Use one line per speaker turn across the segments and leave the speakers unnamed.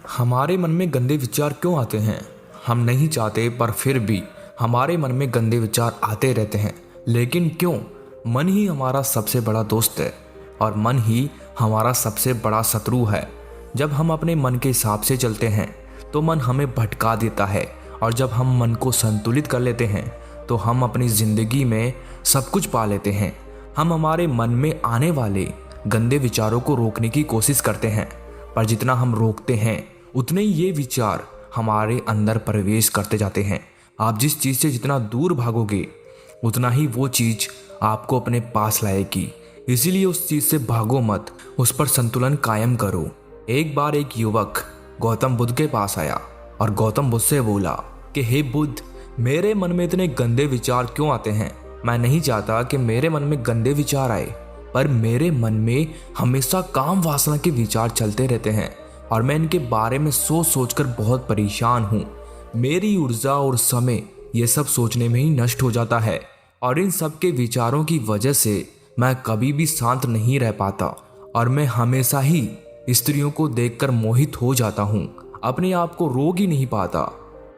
हमारे मन में गंदे विचार क्यों आते हैं? हम नहीं चाहते पर फिर भी हमारे मन में गंदे विचार आते रहते हैं। लेकिन क्यों? मन ही हमारा सबसे बड़ा दोस्त है और मन ही हमारा सबसे बड़ा शत्रु है। जब हम अपने मन के हिसाब से चलते हैं तो मन हमें भटका देता है, और जब हम मन को संतुलित कर लेते हैं तो हम अपनी ज़िंदगी में सब कुछ पा लेते हैं। हम हमारे मन में आने वाले गंदे विचारों को रोकने की कोशिश करते हैं, पर जितना हम रोकते हैं उतने ही ये विचार हमारे अंदर प्रवेश करते जाते हैं। आप जिस चीज़ से जितना दूर भागोगे उतना ही वो चीज़ आपको अपने पास लाएगी। इसीलिए उस चीज़ से भागो मत, उस पर संतुलन कायम करो। एक बार एक युवक गौतम बुद्ध के पास आया और गौतम बुद्ध से बोला कि हे बुद्ध, मेरे मन में इतने गंदे विचार क्यों आते हैं? मैं नहीं चाहता कि मेरे मन में गंदे विचार आए, पर मेरे मन में हमेशा काम वासना के विचार चलते रहते हैं और मैं इनके बारे में सोच सोच कर बहुत परेशान हूँ। मेरी ऊर्जा और समय ये सब सोचने में ही नष्ट हो जाता है, और इन सब के विचारों की वजह से मैं कभी भी शांत नहीं रह पाता और मैं हमेशा ही स्त्रियों को देखकर मोहित हो जाता हूँ, अपने आप को रोक ही नहीं पाता।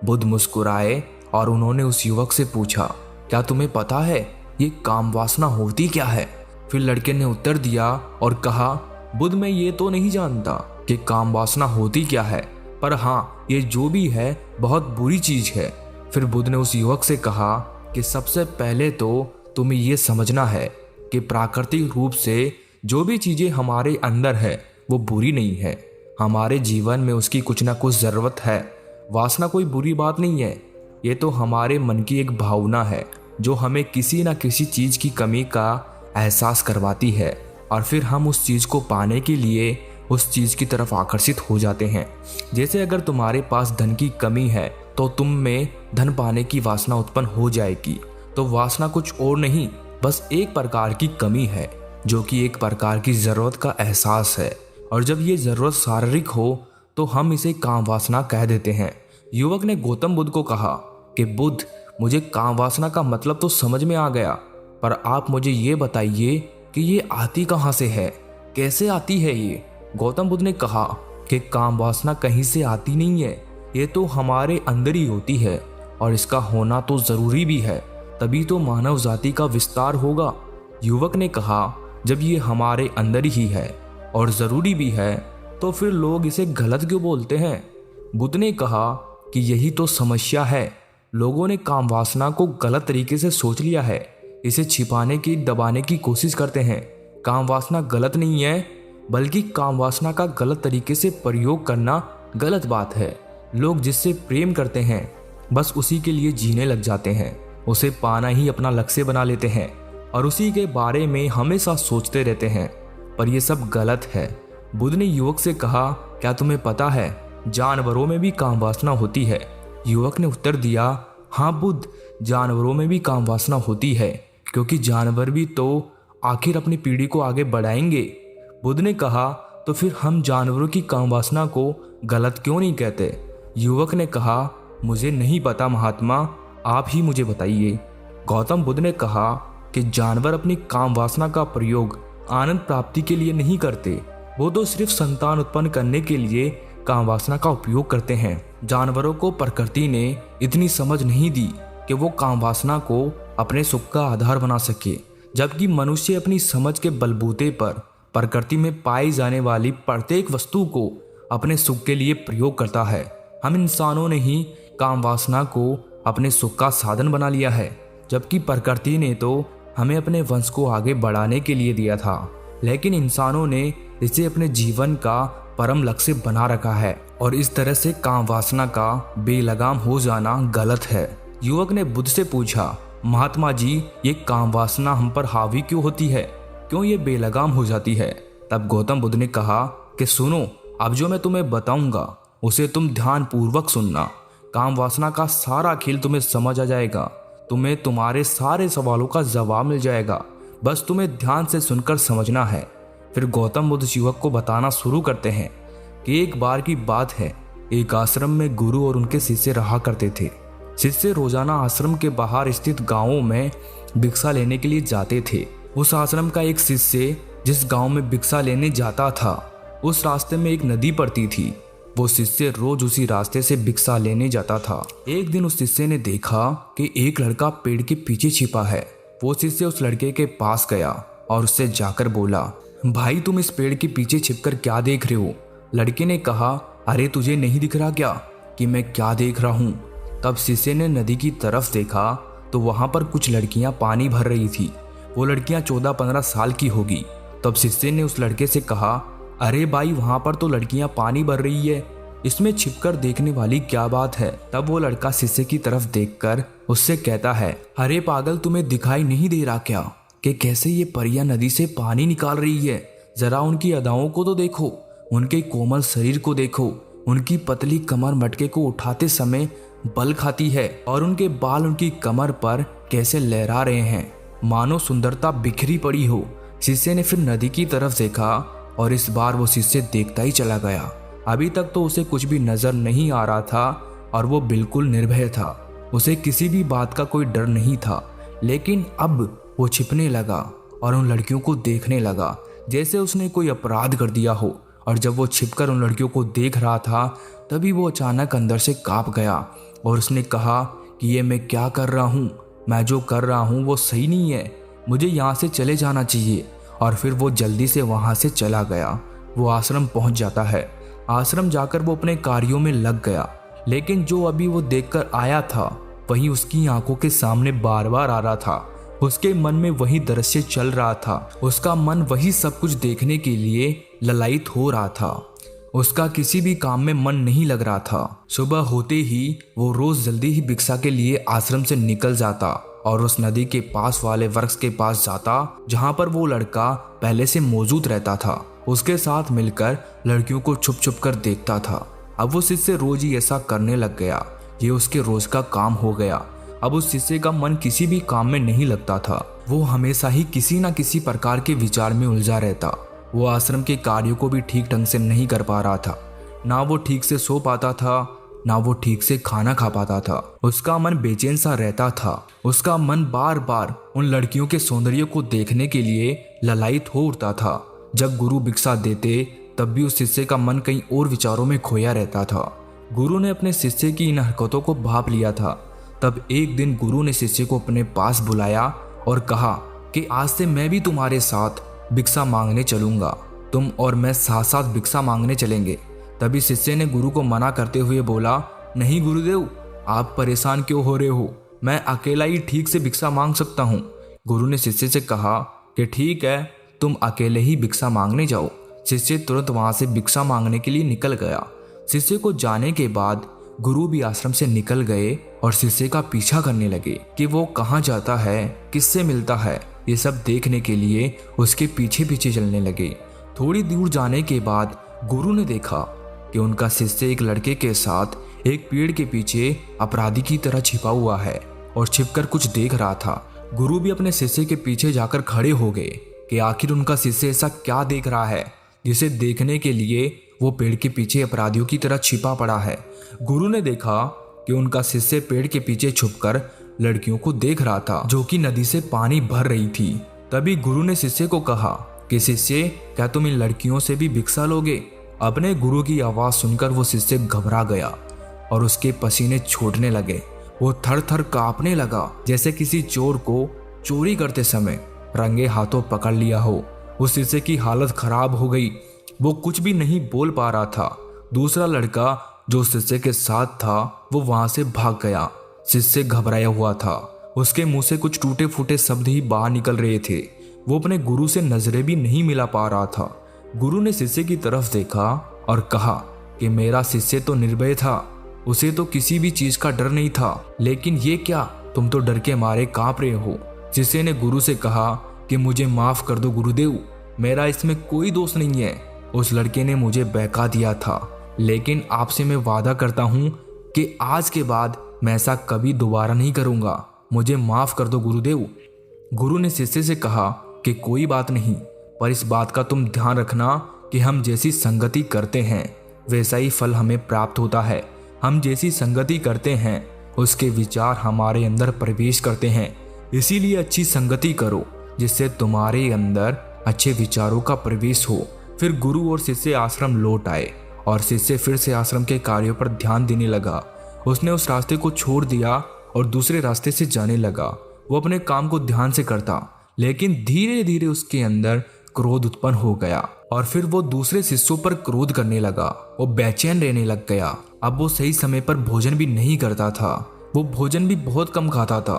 बुद्ध मुस्कुराए और उन्होंने उस युवक से पूछा, क्या तुम्हें पता है ये काम वासना होती क्या है? फिर लड़के ने उत्तर दिया और कहा, बुद्ध, मैं ये तो नहीं जानता कि काम वासना होती क्या है, पर हाँ, ये जो भी है बहुत बुरी चीज है। फिर बुद्ध ने उस युवक से कहा कि सबसे पहले तो तुम्हें ये समझना है कि प्राकृतिक रूप से जो भी चीजें हमारे अंदर है वो बुरी नहीं है। हमारे जीवन में उसकी कुछ ना कुछ जरूरत है। वासना कोई बुरी बात नहीं है, ये तो हमारे मन की एक भावना है जो हमें किसी न किसी चीज की कमी का एहसास करवाती है, और फिर हम उस चीज को पाने के लिए उस चीज की तरफ आकर्षित हो जाते हैं। जैसे अगर तुम्हारे पास धन की कमी है तो तुम में धन पाने की वासना उत्पन्न हो जाएगी। तो वासना कुछ और नहीं, बस एक प्रकार की कमी है जो कि एक प्रकार की जरूरत का एहसास है, और जब ये जरूरत शारीरिक हो तो हम इसे काम वासना कह देते हैं। युवक ने गौतम बुद्ध को कहा कि बुद्ध, मुझे काम वासना का मतलब तो समझ में आ गया, पर आप मुझे ये बताइए कि ये आती कहाँ से है, कैसे आती है ये? गौतम बुद्ध ने कहा कि काम वासना कहीं से आती नहीं है, ये तो हमारे अंदर ही होती है, और इसका होना तो जरूरी भी है, तभी तो मानव जाति का विस्तार होगा। युवक ने कहा, जब ये हमारे अंदर ही है और जरूरी भी है तो फिर लोग इसे गलत क्यों बोलते हैं? बुद्ध ने कहा कि यही तो समस्या है, लोगों ने काम वासना को गलत तरीके से सोच लिया है, इसे छिपाने की दबाने की कोशिश करते हैं। काम वासना गलत नहीं है, बल्कि काम वासना का गलत तरीके से प्रयोग करना गलत बात है। लोग जिससे प्रेम करते हैं बस उसी के लिए जीने लग जाते हैं, उसे पाना ही अपना लक्ष्य बना लेते हैं और उसी के बारे में हमेशा सोचते रहते हैं, पर यह सब गलत है। बुद्ध ने युवक से कहा, क्या तुम्हें पता है जानवरों में भी काम वासना होती है? युवक ने उत्तर दिया, हाँ बुद्ध, जानवरों में भी काम वासना होती है, क्योंकि जानवर भी तो आखिर अपनी पीढ़ी को आगे बढ़ाएंगे। बुद्ध ने कहा, तो फिर हम जानवरों की काम वासना को गलत क्यों नहीं कहते? युवक ने कहा, मुझे नहीं पता महात्मा, आप ही मुझे बताइए। गौतम बुद्ध ने कहा कि जानवर अपनी काम वासना का प्रयोग आनंद प्राप्ति के लिए नहीं करते, वो तो सिर्फ संतान उत्पन्न करने के लिए काम वासना का उपयोग करते हैं। जानवरों को प्रकृति ने इतनी समझ नहीं दी कि वो काम वासना को अपने सुख का आधार बना सके, जबकि मनुष्य अपनी समझ के बलबूते पर प्रकृति में पाई जाने वाली प्रत्येक वस्तु को अपने सुख के लिए प्रयोग करता है। हम इंसानों ने ही काम वासना को अपने सुख का साधन बना लिया है, जबकि प्रकृति ने तो हमें अपने वंश को आगे बढ़ाने के लिए दिया था, लेकिन इंसानों ने इसे अपने जीवन का परम लक्ष्य बना रखा है, और इस तरह से काम वासना का बेलगाम हो जाना गलत है। युवक ने बुद्ध से पूछा, महात्मा जी, ये काम वासना हम पर हावी क्यों होती है, क्यों ये बेलगाम हो जाती है? तब गौतम बुद्ध ने कहा कि सुनो, अब जो मैं तुम्हें बताऊंगा उसे तुम ध्यान पूर्वक सुनना। काम वासना का सारा खेल तुम्हें समझ आ जाएगा, तुम्हें तुम्हारे सारे सवालों का जवाब मिल जाएगा, बस तुम्हें ध्यान से सुनकर समझना है। फिर गौतम बुद्ध युवक को बताना शुरू करते हैं कि एक बार की बात है, एक आश्रम में गुरु और उनके शिष्य रहा करते थे। शिष्य रोजाना आश्रम के बाहर स्थित गांवों में भिक्षा लेने के लिए जाते थे। उस आश्रम का एक शिष्य जिस गांव में भिक्षा लेने जाता था, उस रास्ते में एक नदी पड़ती थी। वो शिष्य रोज उसी रास्ते से भिक्षा लेने जाता था। एक दिन उस शिष्य ने देखा कि एक लड़का पेड़ के पीछे छिपा है। वो शिष्य उस लड़के के पास गया और उससे जाकर बोला, भाई तुम इस पेड़ के पीछे छिपकर क्या देख रहे हो? लड़के ने कहा, अरे तुझे नहीं दिख रहा क्या कि मैं क्या देख रहा हूँ? तब शिष्य ने नदी की तरफ देखा तो वहां पर कुछ लड़कियां पानी भर रही थी। वो लड़कियां 14-15 साल की होगी। तब शिष्य ने उस लड़के से कहा, अरे भाई वहां पर तो लड़कियां पानी भर रही है, इसमें छिपकर देखने वाली क्या बात है? तब वो लड़का शिष्य की तरफ देखकर उससे कहता है, अरे पागल तुम्हें दिखाई नहीं दे रहा क्या कि कैसे ये परियां नदी से पानी निकाल रही है? जरा उनकी अदाओं को तो देखो, उनके कोमल शरीर को देखो, उनकी पतली कमर मटके को उठाते समय बल खाती है और उनके बाल उनकी कमर पर कैसे लहरा रहे हैं, मानो सुंदरता बिखरी पड़ी हो। शिष्य ने फिर नदी की तरफ देखा और इस बार वो शिष्य देखता ही चला गया। अभी तक तो उसे कुछ भी नजर नहीं आ रहा था और वो बिल्कुल निर्भय था। उसे किसी भी बात का कोई डर नहीं था। लेकिन अब वो छिपने लगा और उन लड़कियों को देखने लगा जैसे उसने कोई अपराध कर दिया हो। और जब वो छिपकर उन लड़कियों को देख रहा था तभी वो अचानक अंदर से कांप गया और उसने कहा कि ये मैं क्या कर रहा हूँ? मैं जो कर रहा हूँ वो सही नहीं है, मुझे यहाँ से चले जाना चाहिए। और फिर वो जल्दी से वहाँ से चला गया। वो आश्रम पहुँच जाता है। आश्रम जाकर वो अपने कार्यों में लग गया। लेकिन जो अभी वो देखकर आया था वही उसकी आंखों के सामने बार बार आ रहा था। उसके मन में वही दृश्य चल रहा था। उसका मन वही सब कुछ देखने के लिए ललायित हो रहा था। उसका किसी भी काम में मन नहीं लग रहा था। सुबह होते ही वो रोज जल्दी ही भिक्षा के लिए आश्रम से निकल जाता और उस नदी के पास वाले वृक्ष के पास जाता जहाँ पर वो लड़का पहले से मौजूद रहता था। उसके साथ मिलकर लड़कियों को छुप छुप कर देखता था। अब वो शिष्य रोज ही ऐसा करने लग गया। ये उसके रोज का काम हो गया। अब उस शिष्य का मन किसी भी काम में नहीं लगता था। वो हमेशा ही किसी न किसी प्रकार के विचार में उलझा रहता। वो आश्रम के कार्यों को भी ठीक ढंग से नहीं कर पा रहा था। ना वो ठीक से सो पाता था, ना वो ठीक से खाना खा पाता था। उसका मन बेचैन सा रहता था। उसका मन बार बार उन लड़कियों के सौंदर्य को देखने के लिए ललायित हो उठता था। जब गुरु भिक्षा देते तब भी उस शिष्य का मन कहीं और विचारों में खोया रहता था। गुरु ने अपने शिष्य की इन हरकतों को भांप लिया था। तब एक दिन गुरु ने शिष्य को अपने पास बुलाया और कहा कि आज से मैं भी तुम्हारे साथ भिक्षा मांगने चलूंगा। तुम और मैं साथ साथ भिक्षा मांगने चलेंगे। तभी शिष्य ने गुरु को मना करते हुए बोला, नहीं गुरुदेव, आप परेशान क्यों हो रहे हो? मैं अकेला ही ठीक से भिक्षा मांग सकता हूँ। गुरु ने शिष्य से कहा कि ठीक है, तुम अकेले ही भिक्षा मांगने जाओ। शिष्य तुरंत वहां से भिक्षा मांगने के लिए निकल गया। शिष्य को जाने के बाद गुरु भी आश्रम से निकल गए और शिष्य का पीछा करने लगे कि वो कहाँ जाता है, किससे मिलता है। ये सब देखने के लिए उसके पीछे पीछे चलने लगे। थोड़ी दूर जाने के बाद गुरु ने देखा कि उनका शिष्य एक लड़के के साथ एक पेड़ के पीछे अपराधी की तरह छिपा हुआ है और छिपकर कुछ देख रहा था। गुरु भी अपने शिष्य के पीछे जाकर खड़े हो गए कि आखिर उनका शिष्य ऐसा क्या देख रहा है जिसे देखने के लिए वो पेड़ के पीछे अपराधियों की तरह छिपा पड़ा है। गुरु ने देखा कि उनका शिष्य पेड़ के पीछे छुपकर लड़कियों को देख रहा था जो कि नदी से पानी भर रही थी। तभी गुरु ने शिष्य को कहा कि शिष्य, क्या तुम इन लड़कियों से भी भिक्षा लोगे? अपने गुरु की आवाज सुनकर वो शिष्य घबरा गया और उसके पसीने छूटने लगे। वो थर थर कांपने लगा जैसे किसी चोर को चोरी करते समय रंगे हाथों पकड़ लिया हो। उस शिष्य की हालत खराब हो गई। वो कुछ भी नहीं बोल पा रहा था। दूसरा लड़का जो शिष्य के साथ था वो वहां से भाग गया। शिष्य घबराया हुआ था। उसके मुंह से कुछ टूटे फूटे शब्द ही बाहर निकल रहे थे। वो अपने गुरु से नजरें भी नहीं मिला पा रहा था। गुरु ने शिष्य की तरफ देखा और कहा कि मेरा शिष्य तो निर्भय था, उसे तो किसी भी चीज का डर नहीं था, लेकिन ये क्या, तुम तो डर के मारे कांप रहे हो। शिष्य ने गुरु से कहा कि मुझे माफ कर दो गुरुदेव, मेरा इसमें कोई दोष नहीं है। उस लड़के ने मुझे बहका दिया था, लेकिन आपसे मैं वादा करता हूँ कि आज के बाद मैं ऐसा कभी दोबारा नहीं करूँगा। मुझे माफ कर दो गुरुदेव। गुरु ने शिष्य से कहा कि कोई बात नहीं, पर इस बात का तुम ध्यान रखना कि हम जैसी संगति करते हैं वैसा ही फल हमें प्राप्त होता है। हम जैसी संगति करते हैं उसके विचार हमारे अंदर प्रवेश करते हैं। इसीलिए अच्छी संगति करो जिससे तुम्हारे अंदर अच्छे विचारों का प्रवेश हो। फिर गुरु और शिष्य आश्रम लौट आए और शिष्य फिर से आश्रम के कार्यों पर ध्यान देने लगा। उसने उस रास्ते को छोड़ दिया और दूसरे रास्ते से जाने लगा। वो अपने काम को ध्यान से करता, लेकिन धीरे धीरे उसके अंदर क्रोध उत्पन्न हो गया और फिर वो दूसरे शिष्यों पर क्रोध करने लगा। वो बेचैन रहने लग गया। अब वो सही समय पर भोजन भी नहीं करता था। वो भोजन भी बहुत कम खाता था।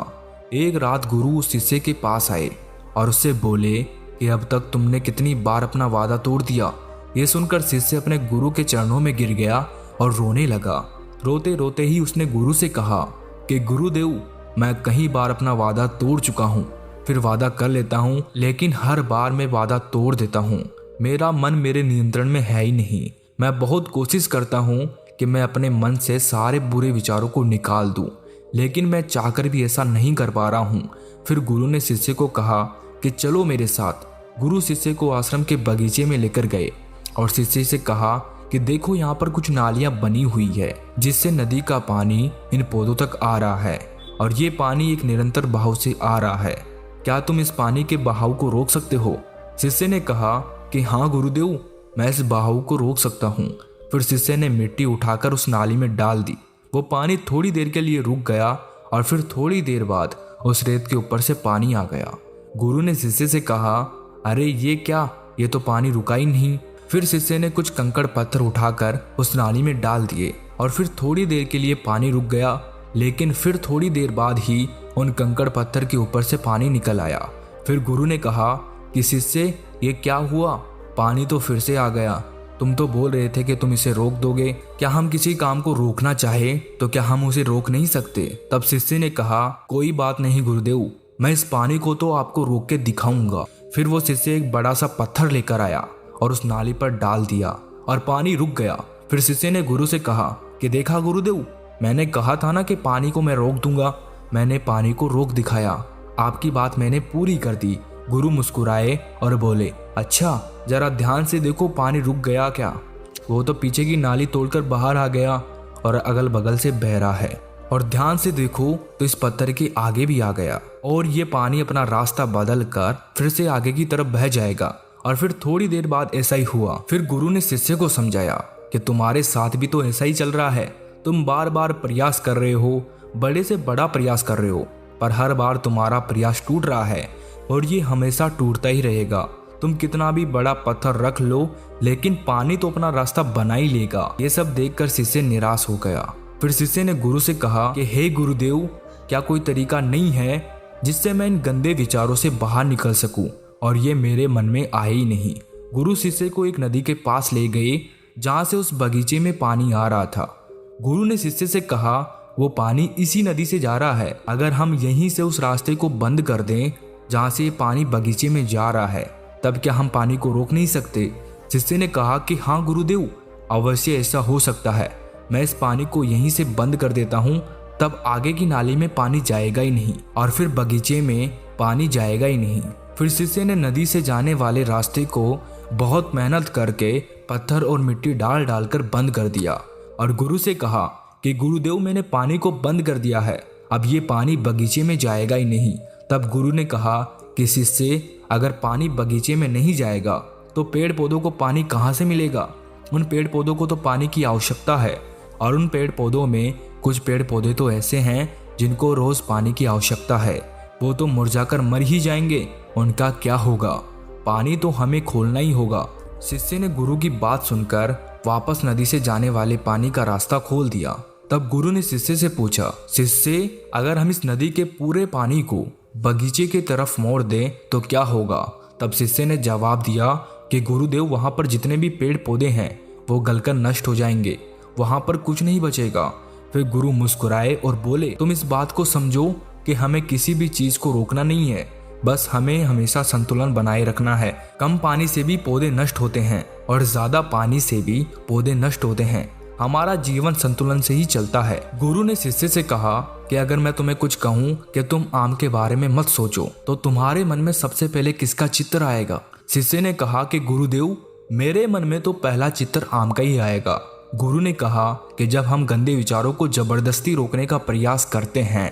एक रात गुरु उस शिष्य के पास आए और उससे बोले कि अब तक तुमने कितनी बार अपना वादा तोड़ दिया। ये सुनकर शिष्य अपने गुरु के चरणों में गिर गया और रोने लगा। रोते रोते ही उसने गुरु से कहा कि गुरुदेव, मैं कई बार अपना वादा तोड़ चुका हूँ, फिर वादा कर लेता हूँ, लेकिन हर बार मैं वादा तोड़ देता हूँ। मेरा मन मेरे नियंत्रण में है ही नहीं। मैं बहुत कोशिश करता हूँ कि मैं अपने मन से सारे बुरे विचारों को निकाल दूँ, लेकिन मैं चाहकर भी ऐसा नहीं कर पा रहा हूँ। फिर गुरु ने शिष्य को कहा कि चलो मेरे साथ। गुरु शिष्य को आश्रम के बगीचे में लेकर गए और शिष्य से कहा कि देखो, यहाँ पर कुछ नालियां बनी हुई है जिससे नदी का पानी इन पौधों तक आ रहा है और ये पानी एक निरंतर बहाव से आ रहा है। क्या तुम इस पानी के बहाव को रोक सकते हो? शिष्य ने कहा कि हाँ गुरुदेव, मैं इस बहाव को रोक सकता हूँ। फिर शिष्य ने मिट्टी उठाकर उस नाली में डाल दी। वो पानी थोड़ी देर के लिए रुक गया और फिर थोड़ी देर बाद उस रेत के ऊपर से पानी आ गया। गुरु ने शिष्य से कहा, अरे ये क्या, ये तो पानी रुका ही नहीं। फिर शिष्य ने कुछ कंकड़ पत्थर उठाकर उस नाली में डाल दिए और फिर थोड़ी देर के लिए पानी रुक गया, लेकिन फिर थोड़ी देर बाद ही उन कंकड़ पत्थर के ऊपर से पानी निकल आया। फिर गुरु ने कहा कि शिष्य, ये क्या हुआ? पानी तो फिर से आ गया। तुम तो बोल रहे थे कि तुम इसे रोक दोगे। क्या हम किसी काम को रोकना चाहे तो क्या हम उसे रोक नहीं सकते? तब शिष्य ने कहा, कोई बात नहीं गुरुदेव, मैं इस पानी को तो आपको रोक के दिखाऊंगा। फिर वो शिष्य एक बड़ा सा पत्थर लेकर आया और उस नाली पर डाल दिया और पानी रुक गया। फिर शिष्य ने गुरु से कहा कि देखा गुरुदेव, मैंने कहा था ना कि पानी को मैं रोक दूंगा। मैंने पानी को रोक दिखाया। आपकी बात मैंने पूरी कर दी। गुरु मुस्कुराए और बोले, अच्छा जरा ध्यान से देखो, पानी रुक गया क्या? वो तो पीछे की नाली तोड़कर बाहर आ गया और अगल बगल से बह रहा है। और ध्यान से देखो तो इस पत्थर के आगे भी आ गया और ये पानी अपना रास्ता बदल कर फिर से आगे की तरफ बह जाएगा। और फिर थोड़ी देर बाद ऐसा ही हुआ। फिर गुरु ने शिष्य को समझाया कि तुम्हारे साथ भी तो ऐसा ही चल रहा है। तुम बार बार प्रयास कर रहे हो, बड़े से बड़ा प्रयास कर रहे हो, पर हर बार तुम्हारा प्रयास टूट रहा है और ये हमेशा टूटता ही रहेगा। तुम कितना भी बड़ा पत्थर रख लो, लेकिन पानी तो अपना रास्ता बना ही लेगा। ये सब देखकर शिष्य निराश हो गया। फिर शिष्य ने गुरु से कहा कि हे गुरुदेव, क्या कोई तरीका नहीं है जिससे मैं इन गंदे विचारों से बाहर निकल सकूं? और ये मेरे मन में आए ही नहीं। गुरु शिष्य को एक नदी के पास ले गए जहां से उस बगीचे में पानी आ रहा था। गुरु ने शिष्य से कहा, वो पानी इसी नदी से जा रहा है। अगर हम यहीं से उस रास्ते को बंद कर दें जहां से ये पानी बगीचे में जा रहा है, तब क्या हम पानी को रोक नहीं सकते? शिष्य ने कहा कि हाँ गुरुदेव, अवश्य ऐसा हो सकता है। मैं इस पानी को यहीं से बंद कर देता हूँ, तब आगे की नाली में पानी जाएगा ही नहीं और फिर बगीचे में पानी जाएगा ही नहीं। फिर शिष्य ने नदी से जाने वाले रास्ते को बहुत मेहनत करके पत्थर और मिट्टी डाल डालकर बंद कर दिया और गुरु से कहा कि गुरुदेव, मैंने पानी को बंद कर दिया है, अब ये पानी बगीचे में जाएगा ही नहीं। तब गुरु ने कहा कि शिष्य, अगर पानी बगीचे में नहीं जाएगा तो पेड़ पौधों को पानी कहाँ से मिलेगा? उन पेड़ पौधों को तो पानी की आवश्यकता है और उन पेड़ पौधों में कुछ पेड़ पौधे तो ऐसे हैं जिनको रोज पानी की आवश्यकता है। वो तो मुरझाकर मर ही जाएंगे, उनका क्या होगा? पानी तो हमें खोलना ही होगा। शिष्य ने गुरु की बात सुनकर वापस नदी से जाने वाले पानी का रास्ता खोल दिया। तब गुरु ने शिष्य से पूछा, शिष्य, अगर हम इस नदी के पूरे पानी को बगीचे की तरफ मोड़ दें तो क्या होगा? तब शिष्य ने जवाब दिया कि गुरुदेव, वहां पर जितने भी पेड़ पौधे हैं वो गलकर नष्ट हो जाएंगे, वहां पर कुछ नहीं बचेगा। फिर गुरु मुस्कुराए और बोले, तुम इस बात को समझो कि हमें किसी भी चीज को रोकना नहीं है, बस हमें हमेशा संतुलन बनाए रखना है। कम पानी से भी पौधे नष्ट होते हैं और ज्यादा पानी से भी पौधे नष्ट होते हैं। हमारा जीवन संतुलन से ही चलता है। गुरु ने शिष्य से कहा कि अगर मैं तुम्हें कुछ कहूँ कि तुम आम के बारे में मत सोचो, तो तुम्हारे मन में सबसे पहले किसका चित्र आएगा? शिष्य ने कहा कि गुरुदेव, मेरे मन में तो पहला चित्र आम का ही आएगा। गुरु ने कहा कि जब हम गंदे विचारों को जबरदस्ती रोकने का प्रयास करते हैं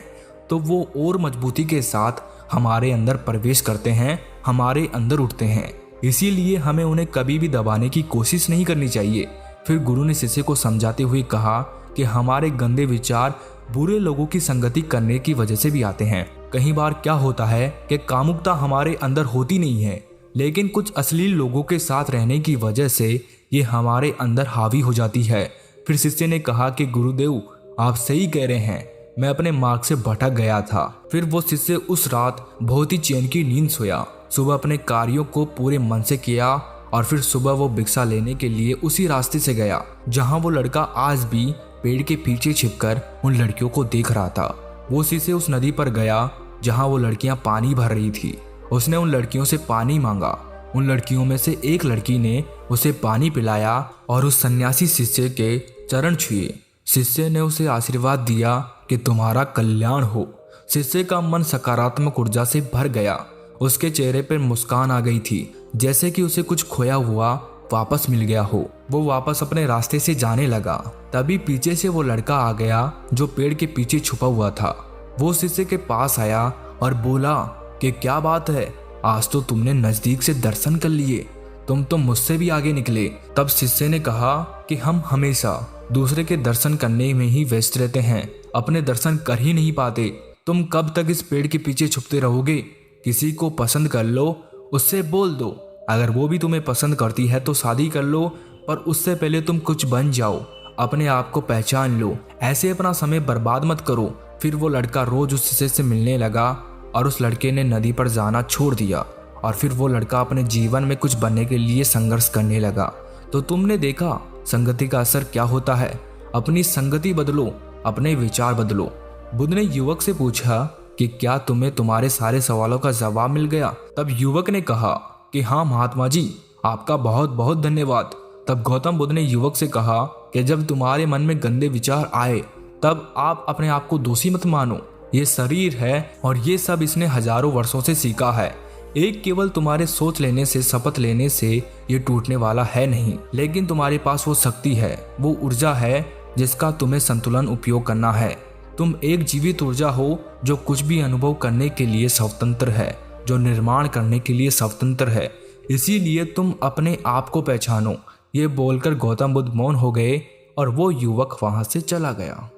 तो वो और मजबूती के साथ हमारे अंदर प्रवेश करते हैं, हमारे अंदर उठते हैं। इसीलिए हमें उन्हें कभी भी दबाने की कोशिश नहीं करनी चाहिए। फिर गुरु ने शिष्य को समझाते हुए कहा कि हमारे गंदे विचार बुरे लोगों की संगति करने की वजह से भी आते हैं। कई बार क्या होता है कि कामुकता हमारे अंदर होती नहीं है, लेकिन कुछ अश्लील लोगों के साथ रहने की वजह से ये हमारे अंदर हावी हो जाती है। फिर शिष्य ने कहा कि गुरुदेव आप सही कह रहे हैं, मैं अपने मार्ग से भटक गया था। फिर वो शिष्य उस रात बहुत ही चैन की नींद सोया। सुबह अपने कार्यों को पूरे मन से किया और फिर सुबह वो भिक्षा लेने के लिए उसी रास्ते से गया जहां वो लड़का आज भी पेड़ के पीछे छिपकर उन लड़कियों को देख रहा था। वो शिष्य उस नदी पर गया जहां वो लड़कियां पानी भर रही थी। उसने उन लड़कियों से पानी मांगा। उन लड़कियों में से एक लड़की ने उसे पानी पिलाया और उस सन्यासी शिष्य के चरण छुए। शिष्य ने उसे आशीर्वाद दिया कि तुम्हारा कल्याण हो। शिष्य का मन सकारात्मक ऊर्जा से भर गया। उसके चेहरे पर मुस्कान आ गई थी, जैसे कि उसे कुछ खोया हुआ वापस मिल गया हो। वो वापस अपने रास्ते से जाने लगा। तभी पीछे से वो लड़का आ गया जो पेड़ के पीछे छुपा हुआ था। वो शिष्य के पास आया और बोला कि क्या बात है, आज तो तुमने नजदीक से दर्शन कर लिए, तुम तो मुझसे भी आगे निकले। तब शिष्य ने कहा कि हम हमेशा दूसरे के दर्शन करने में ही व्यस्त रहते हैं, अपने दर्शन कर ही नहीं पाते। तुम कब तक इस पेड़ के पीछे छुपते रहोगे? किसी को पसंद कर लो, उससे बोल दो। अगर वो भी तुम्हें पसंद करती है तो शादी कर लो, पर उससे पहले तुम कुछ बन जाओ, अपने आप को पहचान लो। ऐसे अपना समय बर्बाद मत करो। फिर वो लड़का रोज उस शिष्य से मिलने लगा और उस लड़के ने नदी पर जाना छोड़ दिया और फिर वो लड़का अपने जीवन में कुछ बनने के लिए संघर्ष करने लगा। तो तुमने देखा संगति का असर क्या होता है। अपनी संगति बदलो, अपने विचार बदलो। बुद्ध ने युवक से पूछा कि क्या तुम्हें तुम्हारे सारे सवालों का जवाब मिल गया? तब युवक ने कहा कि हाँ महात्मा जी, आपका बहुत बहुत धन्यवाद। तब गौतम बुद्ध ने युवक से कहा कि जब तुम्हारे मन में गंदे विचार आए तब आप अपने आप को दोषी मत मानो। ये शरीर है और ये सब इसने हजारों वर्षों से सीखा है। एक केवल तुम्हारे सोच लेने से, शपथ लेने से ये टूटने वाला है नहीं, लेकिन तुम्हारे पास वो शक्ति है, वो ऊर्जा है जिसका तुम्हें संतुलन उपयोग करना है। तुम एक जीवित ऊर्जा हो जो कुछ भी अनुभव करने के लिए स्वतंत्र है, जो निर्माण करने के लिए स्वतंत्र है। इसीलिए तुम अपने आप को पहचानो। ये बोलकर गौतम बुद्ध मौन हो गए और वो युवक वहां से चला गया।